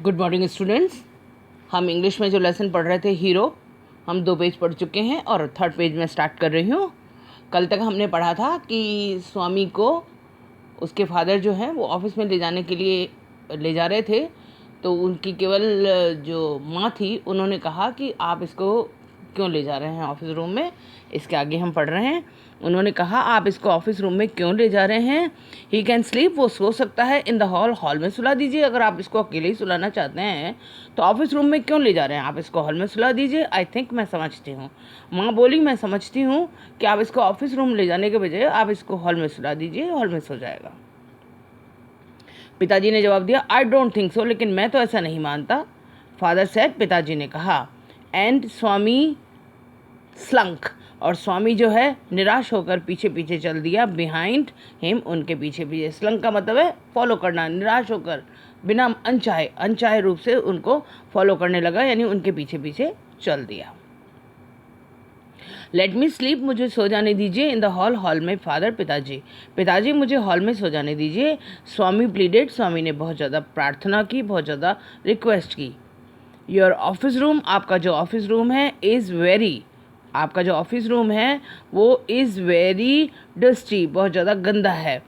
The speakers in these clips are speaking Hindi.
Good morning students. हम इंग्लिश में जो लेसन पढ़ रहे थे हीरो, हम 2 पेज पढ़ चुके हैं और 3rd पेज में स्टार्ट कर रही हूँ। कल तक हमने पढ़ा था कि स्वामी को उसके फादर जो हैं वो ऑफिस में ले जाने के लिए ले जा रहे थे, तो उनकी केवल जो माँ थी उन्होंने कहा कि आप इसको क्यों ले जा रहे हैं ऑफिस रूम में। इसके आगे हम पढ़ रहे हैं। उन्होंने कहा आप इसको ऑफिस रूम में क्यों ले जा रहे हैं। ही कैन स्लीप, वो सो सकता है इन द हॉल में सुला दीजिए। अगर आप इसको अकेले ही सुलाना चाहते हैं तो ऑफिस रूम में क्यों ले जा रहे हैं, आप इसको हॉल में सुला दीजिए। आई थिंक, मैं समझती हूँ। माँ बोली मैं समझती हूँ कि आप इसको ऑफिस रूम ले जाने के बजाय आप इसको हॉल में सुला दीजिए, हॉल में सो जाएगा। पिताजी ने जवाब दिया आई डोंट थिंक सो, लेकिन मैं तो ऐसा नहीं मानता। फादर सेड, पिताजी ने कहा। एंड स्वामी स्लंक, और स्वामी जो है निराश होकर पीछे पीछे चल दिया। बिहाइंड हिम, उनके पीछे पीछे। स्लंक का मतलब है फॉलो करना, निराश होकर बिना अनचाहे रूप से उनको फॉलो करने लगा, यानी उनके पीछे पीछे चल दिया। लेट मी स्लीप, मुझे सो जाने दीजिए। इन द हॉल में। फादर, पिताजी मुझे हॉल में सो जाने दीजिए। स्वामी प्लीडेड, स्वामी ने बहुत ज़्यादा प्रार्थना की, बहुत ज़्यादा रिक्वेस्ट की। योर ऑफिस रूम, आपका जो ऑफिस रूम है, आपका जो ऑफिस रूम है वो इज़ वेरी डस्टी, बहुत ज़्यादा गंदा है,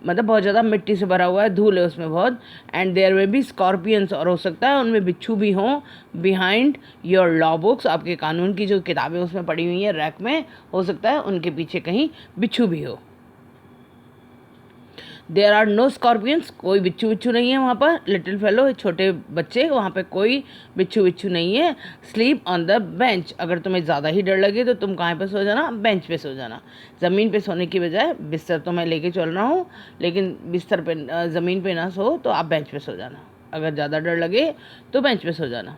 मतलब बहुत ज़्यादा मिट्टी से भरा हुआ है, धूल है उसमें बहुत। And there way be scorpions, और हो सकता है उनमें बिच्छू भी हों। बिहाइंड योर लॉ बुक्स, आपके कानून की जो किताबें उसमें पड़ी हुई हैं रैक में, हो सकता है उनके पीछे कहीं बिच्छू भी हो। देयर आर नो स्कॉर्पियंस, कोई बिच्छू बिच्छू नहीं है वहाँ पर। लिटिल फेलो, छोटे बच्चे, वहाँ पे कोई बिच्छू बिच्छू नहीं है। स्लीप ऑन द बेंच, अगर तुम्हें ज़्यादा ही डर लगे तो तुम कहाँ पे सो जाना, बेंच पे सो जाना। ज़मीन पे सोने की बजाय, बिस्तर तो मैं लेके चल रहा हूँ लेकिन बिस्तर पे, ज़मीन पे ना सो तो आप बेंच पे सो जाना। अगर ज़्यादा डर लगे तो बेंच पे सो जाना।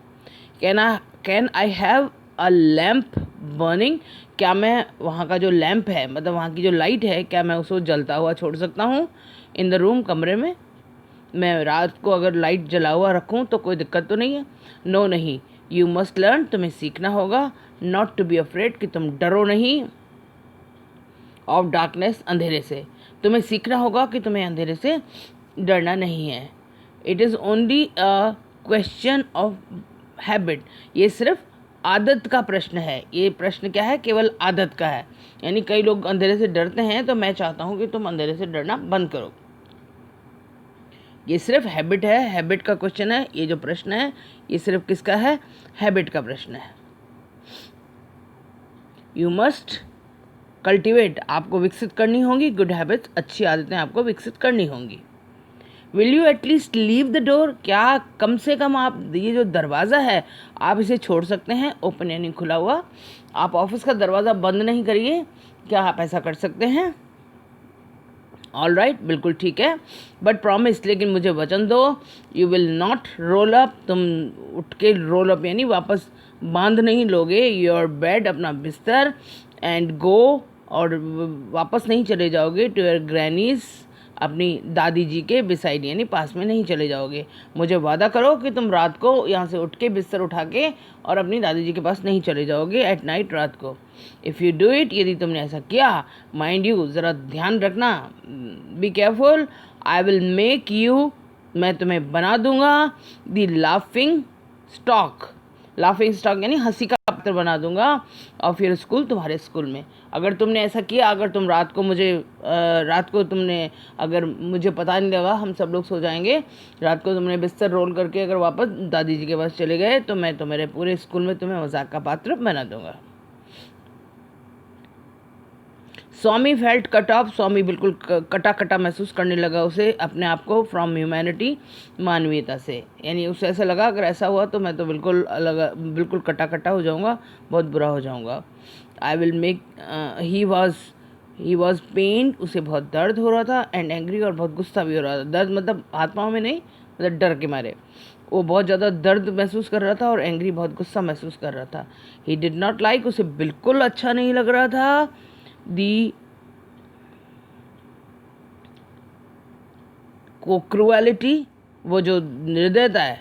Can I have a lamp burning, क्या मैं वहाँ का जो लैम्प है, मतलब वहाँ की जो लाइट है, क्या मैं उसको जलता हुआ छोड़ सकता हूँ। इन द रूम, कमरे में। मैं रात को अगर लाइट जला हुआ रखूँ तो कोई दिक्कत तो नहीं है। नो, नहीं। यू मस्ट लर्न, तुम्हें सीखना होगा। नॉट टू बी अफ्रेड, कि तुम डरो नहीं। ऑफ डार्कनेस, अंधेरे से। तुम्हें सीखना होगा कि तुम्हें अंधेरे से डरना नहीं है। It is only a question of habit, ये सिर्फ आदत का प्रश्न है। ये प्रश्न क्या है, केवल आदत का है। यानी कई लोग अंधेरे से डरते हैं, तो मैं चाहता हूँ कि तुम अंधेरे से डरना बंद करो। ये सिर्फ हैबिट है, हैबिट का क्वेश्चन है। ये जो प्रश्न है ये सिर्फ किसका है, हैबिट का प्रश्न है। यू मस्ट कल्टिवेट, आपको विकसित करनी होंगी। गुड हैबिट्स, अच्छी आदतें आपको विकसित करनी होंगी। Will you at least leave the door, क्या कम से कम आप ये जो दरवाज़ा है आप इसे छोड़ सकते हैं, ओपन यानी खुला हुआ। आप ऑफिस का दरवाज़ा बंद नहीं करिए, क्या आप ऐसा कर सकते हैं। ऑल राइट, बिल्कुल ठीक है। बट प्रॉमिस, लेकिन मुझे वचन दो। You will not roll up, तुम उठ के रोल अप यानी वापस बांध नहीं लोगे योर बेड, अपना बिस्तर। एंड गो, और वापस नहीं चले जाओगे टू योर ग्रैनीज, अपनी दादी जी के बिसाइड यानी पास में नहीं चले जाओगे। मुझे वादा करो कि तुम रात को यहाँ से उठ के बिस्तर उठा के और अपनी दादी जी के पास नहीं चले जाओगे एट नाइट, रात को। इफ़ यू डू इट, यदि तुमने ऐसा किया, माइंड यू, ज़रा ध्यान रखना, be careful, I will make you, मैं तुम्हें बना दूंगा द लाफिंग स्टॉक यानी हंसी का पात्र बना दूंगा ऑफ योर स्कूल, तुम्हारे स्कूल में। अगर तुमने ऐसा किया, अगर तुम रात को तुमने, अगर मुझे पता नहीं लगा, हम सब लोग सो जाएंगे, रात को तुमने बिस्तर रोल करके अगर वापस दादी जी के पास चले गए तो मैं तुम्हारे पूरे स्कूल में तुम्हें मजाक का पात्र बना दूंगा। स्वामी फेल्ट कट ऑफ, स्वामी बिल्कुल कटा कटा महसूस करने लगा उसे अपने आप को, फ्रॉम ह्यूमैनिटी, मानवीयता से। यानी उसे ऐसा लगा अगर ऐसा हुआ तो मैं तो बिल्कुल अलग, बिल्कुल कटा कटा हो जाऊंगा, बहुत बुरा हो जाऊंगा। I will make, he was pain, उसे बहुत दर्द हो रहा था। एंड एंग्री, और बहुत गुस्सा भी हो रहा था। दर्द मतलब हाथ पाँव में नहीं, मतलब डर के मारे वो बहुत ज़्यादा दर्द महसूस कर रहा था, और एंग्री बहुत गुस्सा महसूस कर रहा था। ही डिड नॉट लाइक, उसे बिल्कुल अच्छा नहीं लग रहा था। दी को क्रूएलिटी, वो जो निर्दयता है,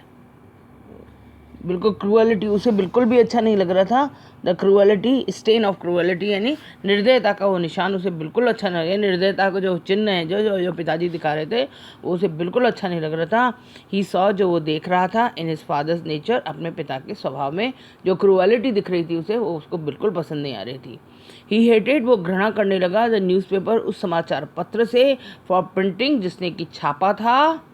बिल्कुल क्रूअलिटी उसे बिल्कुल भी अच्छा नहीं लग रहा था। द क्रूअलिटी, स्टेन ऑफ क्रूअलिटी, यानी निर्दयता का वो निशान उसे बिल्कुल अच्छा नहीं लगा। निर्दयता को जो चिन्ह है जो जो जो पिताजी दिखा रहे थे वो उसे बिल्कुल अच्छा नहीं लग रहा था। ही सॉ, जो वो देख रहा था, इन हिज फादर्स नेचर, अपने पिता के स्वभाव में जो क्रूअलिटी दिख रही थी उसे, वो उसको बिल्कुल पसंद नहीं आ रही थी। ही हेटेड, वो घृणा करने लगा, द न्यूज़पेपर, उस समाचार पत्र से, फॉर प्रिंटिंग, जिसने कि छापा था।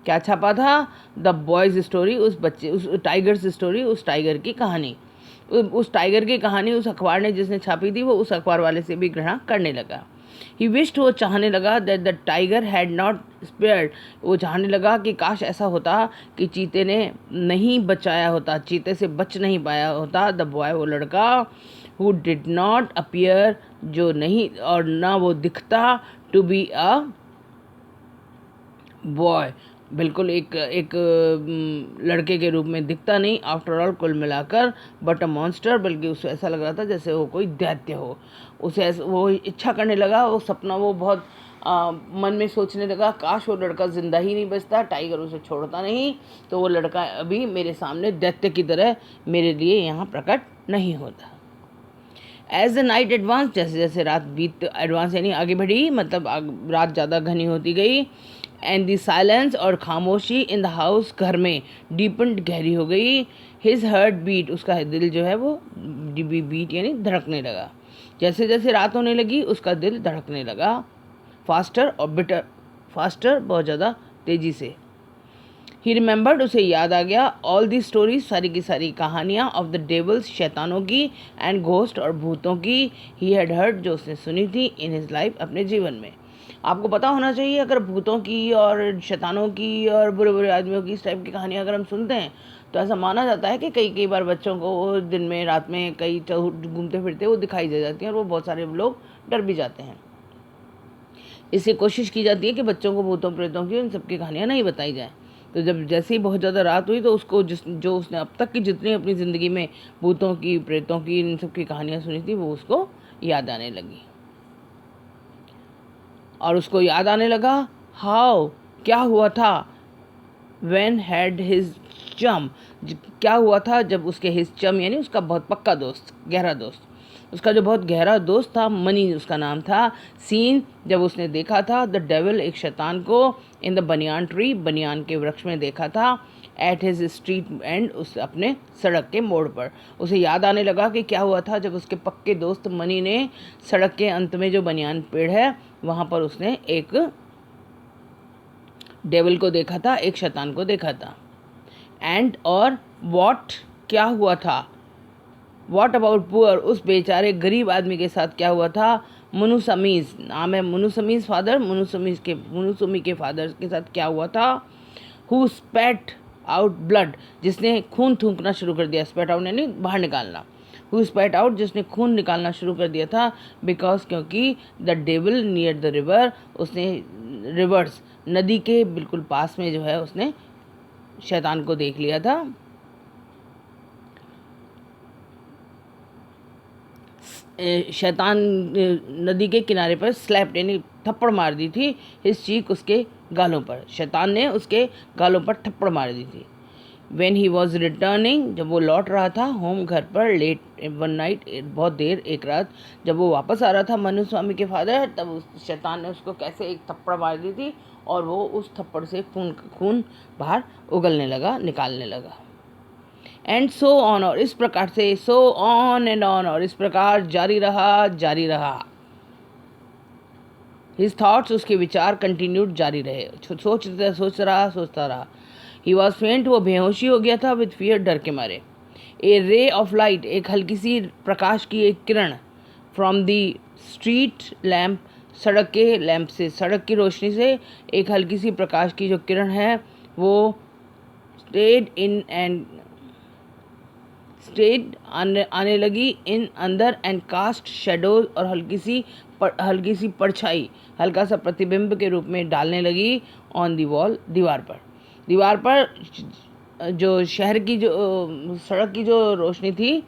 क्या छापा था? द बॉयज़ स्टोरी, उस बच्चे, उस टाइगर्स स्टोरी, उस टाइगर की कहानी। उस टाइगर की कहानी उस अखबार ने जिसने छापी थी वो उस अखबार वाले से भी घृणा करने लगा। ही विश्ड, वो चाहने लगा, that the tiger had not spared, वो चाहने लगा कि काश ऐसा होता कि चीते ने नहीं बचाया होता, चीते से बच नहीं पाया होता। द बॉय, वो लड़का, हु डिड नॉट अपीयर, जो नहीं और ना वो दिखता, टू बी अ बॉय, बिल्कुल एक लड़के के रूप में दिखता नहीं, आफ्टर ऑल, कुल मिलाकर, बट अ मॉन्स्टर, बल्कि उसे ऐसा लग रहा था जैसे वो कोई दैत्य हो। उसे वो इच्छा करने लगा, वो सपना, वो बहुत मन में सोचने लगा, काश वो लड़का जिंदा ही नहीं बचता, टाइगर उसे छोड़ता नहीं, तो वो लड़का अभी मेरे सामने दैत्य की तरह मेरे लिए यहाँ प्रकट नहीं होता। एज द नाइट एडवांस, जैसे जैसे रात एडवांस यानी आगे बढ़ी, मतलब रात ज़्यादा घनी होती गई, एंड दी साइलेंस, और खामोशी, इन द हाउस, घर में, डीपन, गहरी हो गई। हिज हार्ट बीट, उसका दिल जो है वो बीट यानी धड़कने लगा। जैसे जैसे रात होने लगी उसका दिल धड़कने लगा, फास्टर और बिटर, फास्टर, बहुत ज़्यादा तेज़ी से। ही रिमेंबर्ड, उसे याद आ गया, ऑल दी स्टोरीज, सारी की सारी कहानियाँ, ऑफ द डेवल्स, शैतानों की, एंड घोस्ट, और भूतों की, ही हैड हर्ड, जो उसने सुनी थी, इन हिज लाइफ, अपने जीवन में। आपको पता होना चाहिए, अगर भूतों की और शैतानों की और बुरे बुरे आदमियों की इस टाइप की कहानियाँ अगर हम सुनते हैं तो ऐसा माना जाता है कि कई कई बार बच्चों को वो दिन में, रात में, कई घूमते फिरते वो दिखाई दे जाती हैं और वो बहुत सारे लोग डर भी जाते हैं। इससे कोशिश की जाती है कि बच्चों को भूतों प्रेतों की, उन सबकी कहानियाँ नहीं बताई जाए। तो जब जैसे ही बहुत ज़्यादा रात हुई तो उसको जो उसने अब तक की जितनी अपनी ज़िंदगी में भूतों की, प्रेतों की, इन सब की कहानियाँ सुनी थी वो उसको याद आने लगी। और उसको याद आने लगा, हाउ, क्या हुआ था, व्हेन हैड हिज चम, क्या हुआ था जब उसके हिज चम यानी उसका बहुत पक्का दोस्त, गहरा दोस्त, उसका जो बहुत गहरा दोस्त था, मनी उसका नाम था, सीन, जब उसने देखा था, द डेविल, एक शैतान को, इन द बनियान ट्री, बनियान के वृक्ष में देखा था, एट हिज स्ट्रीट एंड, उस अपने सड़क के मोड़ पर। उसे याद आने लगा कि क्या हुआ था जब उसके पक्के दोस्त मनी ने सड़क के अंत में जो बनियान पेड़ है वहाँ पर उसने एक डेविल को देखा था, एक शैतान को देखा था। एंड, और वॉट, क्या हुआ था, वॉट अबाउट पुअर, उस बेचारे गरीब आदमी के साथ क्या हुआ था, मुनुसमीज, नाम है मुनुसमीज फादर, मुनुसुमी के फादर के साथ क्या हुआ था, हु स्पेट आउट ब्लड, जिसने खून थूकना शुरू कर दिया, स्पेट आउट यानी बाहर निकालना, हु स्पेट आउट, जिसने खून निकालना शुरू कर दिया था, बिकॉज, क्योंकि, the devil near the river, उसने रिवर्स, नदी के बिल्कुल पास में जो है उसने शैतान को देख लिया था। शैतान नदी के किनारे पर स्लैप यानी थप्पड़ मार दी थी, हिज चीक, उसके गालों पर, शैतान ने उसके गालों पर थप्पड़ मार दी थी। When he was returning, जब वो लौट रहा था होम, घर पर, लेट वन नाइट, बहुत देर एक रात, जब वो वापस आ रहा था मनुस्वामी के फादर, तब उस शैतान ने उसको कैसे एक थप्पड़ मार दी थी और वो उस थप्पड़ से खून बाहर उगलने लगा, निकालने लगा। एंड सो ऑन, और इस प्रकार से, सो ऑन एंड ऑन, और इस प्रकार जारी रहा, जारी रहा। हिज थॉट्स, उसके विचार, कंटिन्यूड, जारी रहे, सोचता रहा। ही वॉज फेंट, वो बेहोशी हो गया था, विद फियर, डर के मारे। ए रे ऑफ लाइट, एक हल्की सी प्रकाश की एक किरण, फ्रॉम दी स्ट्रीट लैम्प, सड़क के लैंप से, सड़क की रोशनी से एक हल्की सी प्रकाश की जो किरण है वो स्टेड आने लगी, इन अंदर, एंड कास्ट शेडोज, और हल्की सी परछाई, हल्का सा प्रतिबिंब के रूप में डालने लगी, ऑन दी वॉल, दीवार पर जो शहर की, जो सड़क की जो रोशनी थी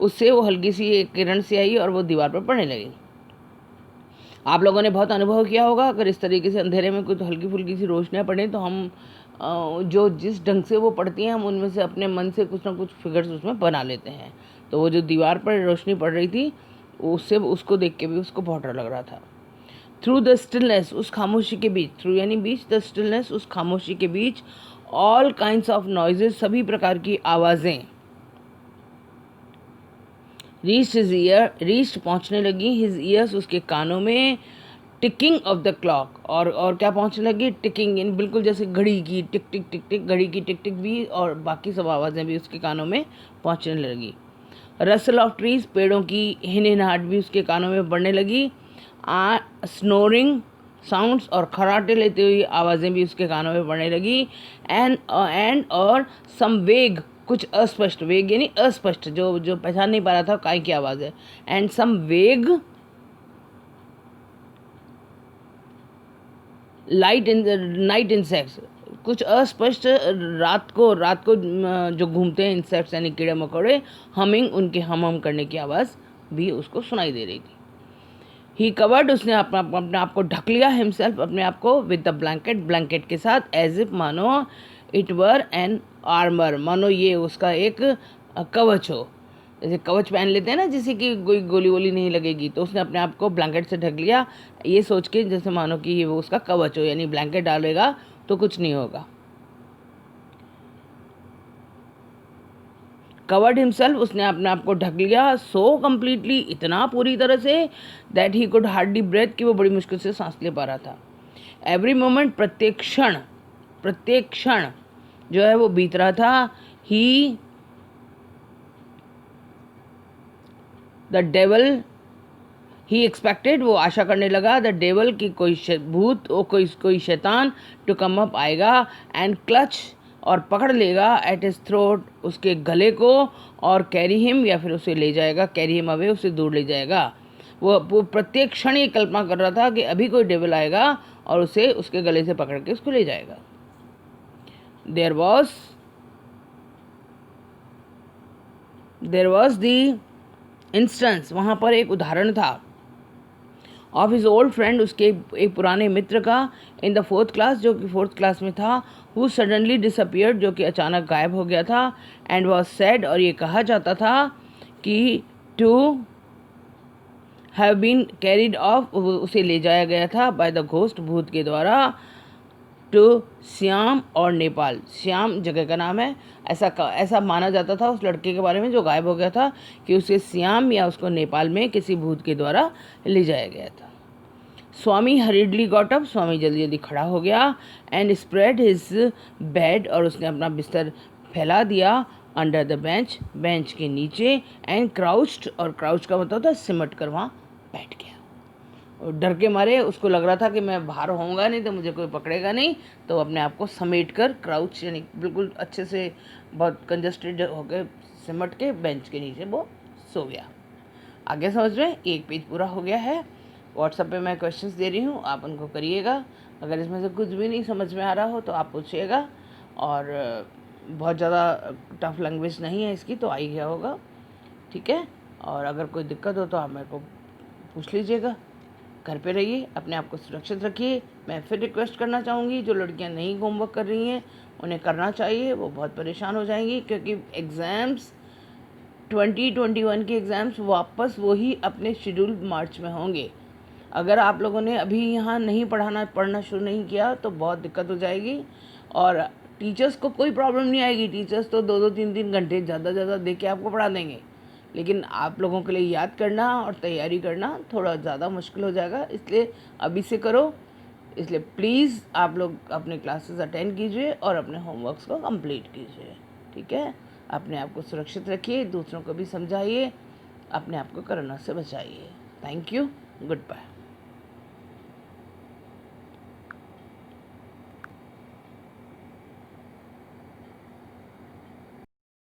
उससे वो हल्की सी एक किरण से आई और वो दीवार पर पड़ने लगी। आप लोगों ने बहुत अनुभव किया होगा, अगर इस तरीके से अंधेरे में कुछ हल्की फुल्की सी रोशनियाँ पड़े तो हम जो जिस ढंग से वो पड़ती हैं हम उनमें से अपने मन से कुछ ना कुछ फिगर्स उसमें बना लेते हैं। तो वो जो दीवार पर रोशनी पड़ रही थी उससे उसको देख के भी उसको बहुत डर लग रहा था। थ्रू द स्टिलनेस, उस खामोशी के बीच, थ्रू यानी बीच, द स्टिलनेस उस खामोशी के बीच, ऑल काइंड्स ऑफ नॉइजेस सभी प्रकार की आवाज़ें, रीच्ड हिज ईयर, रीच्ड पहुँचने लगी, हिज ईयर्स उसके कानों में, टिकिंग ऑफ द क्लॉक, और क्या पहुँचने लगी, टिकिंग इन बिल्कुल जैसे घड़ी की टिक टिक टिक टिक, घड़ी की टिक टिक भी और बाकी सब आवाज़ें भी उसके कानों में पहुँचने लगी। रसल ऑफ ट्रीज, पेड़ों की हिनहिनाहट भी उसके कानों में बढ़ने लगी। स्नोरिंग साउंड्स और खराटे लेते हुई आवाज़ें भी उसके कानों में बढ़ने लगी। एंड और सम वेग, कुछ अस्पष्ट, वेग यानी अस्पष्ट, जो पहचान नहीं पा रहा था काय की आवाज़ है। एंड सम वेग लाइट इन नाइट इंसेक्ट्स, कुछ अस्पष्ट रात को जो घूमते हैं इंसेक्ट्स यानी कीड़े मकोड़े, हमिंग उनके हम करने की आवाज़ भी उसको सुनाई दे रही थी। ही कवर्ड, उसने अपने आप को ढक लिया, हिमसेल्फ अपने आप को, विद द ब्लैंकेट के साथ, एज इफ मानो इट वर एन आर्मर, मानो ये उसका एक कवच हो, जैसे कवच पहन लेते हैं ना जिसे कि कोई गोली वोली नहीं लगेगी, तो उसने अपने आप को ब्लैंकेट से ढक लिया ये सोच के जैसे मानो कि ये वो उसका कवच हो, यानी ब्लैंकेट डालेगा तो कुछ नहीं होगा। कवर्ड हिमसेल्फ, उसने अपने आप को ढक लिया, सो कम्प्लीटली, इतना पूरी तरह से, that he could hardly breathe, कि वो बड़ी मुश्किल से सांस ले पा रहा था। एवरी मोमेंट, प्रत्येक क्षण जो है वो बीत रहा था। ही द डेवल, ही एक्सपेक्टेड, वो आशा करने लगा, द डेवल की कोई भूत, कोई शैतान, टू कम अप आएगा, एंड क्लच और पकड़ लेगा, एट हिज थ्रोट उसके गले को, और कैरी हिम या फिर उसे ले जाएगा, कैरी हिम अवे उसे दूर ले जाएगा। वो प्रत्येक क्षण ये कल्पना कर रहा था कि अभी कोई डेविल आएगा और उसे उसके गले से पकड़ के उसको ले जाएगा। देयर वॉज द इंस्टेंस, वहाँ पर एक उदाहरण था, ऑफ हिज ओल्ड फ्रेंड, उसके एक पुराने मित्र का, इन द 4th क्लास, जो कि 4th क्लास में था, हु सडनली डिसअपियर्ड, जो कि अचानक गायब हो गया था, एंड वॉज सेड, और ये कहा जाता था कि to have been carried off, उसे ले जाया गया था, बाय द घोस्ट, भूत के द्वारा, टू श्याम और नेपाल, श्याम जगह का नाम है, ऐसा माना जाता था उस लड़के के बारे में जो गायब हो गया था कि उसे श्याम या उसको नेपाल में किसी भूत के द्वारा ले जाया गया था। स्वामी हरीडली गॉट अप, स्वामी जल्दी जल्दी खड़ा हो गया, एंड स्प्रेड हिज बेड, और उसने अपना बिस्तर फैला दिया, अंडर द बेंच के नीचे, एंड क्राउच्ड, और क्राउच का मतलब था सिमट कर वहाँ बैठ गया। और डर के मारे उसको लग रहा था कि मैं बाहर होऊंगा नहीं तो मुझे कोई पकड़ेगा नहीं, तो अपने आप को समेट कर क्राउच यानी बिल्कुल अच्छे से बहुत कंजस्टेड होकर सिमट के बेंच के नीचे वो सो गया। आगे समझ में, एक पेज पूरा हो गया है। व्हाट्सएप पे मैं क्वेश्चंस दे रही हूँ, आप उनको करिएगा। अगर इसमें से कुछ भी नहीं समझ में आ रहा हो तो आप पूछिएगा, और बहुत ज़्यादा टफ लैंग्वेज नहीं है इसकी, तो आ ही गया होगा, ठीक है। और अगर कोई दिक्कत हो तो आप मेरे को पूछ लीजिएगा। घर पे रहिए, अपने आप को सुरक्षित रखिए। मैं फिर रिक्वेस्ट करना चाहूँगी, जो लड़कियां नहीं होमवर्क कर रही हैं उन्हें करना चाहिए, वो बहुत परेशान हो जाएंगी, क्योंकि एग्ज़ाम्स 2021 के एग्ज़ाम्स वापस वही अपने शेड्यूल मार्च में होंगे। अगर आप लोगों ने अभी यहाँ नहीं पढ़ना शुरू नहीं किया तो बहुत दिक्कत हो जाएगी, और टीचर्स को कोई प्रॉब्लम नहीं आएगी। टीचर्स तो 2-2 3-3 घंटे ज़्यादा दे के आपको पढ़ा देंगे, लेकिन आप लोगों के लिए याद करना और तैयारी करना थोड़ा ज़्यादा मुश्किल हो जाएगा, इसलिए अभी से करो। इसलिए प्लीज़ आप लोग अपने क्लासेस अटेंड कीजिए और अपने होमवर्क्स को कंप्लीट कीजिए, ठीक है। अपने आप को सुरक्षित रखिए, दूसरों को भी समझाइए, अपने आप को कोरोना से बचाइए। Thank you, good bye.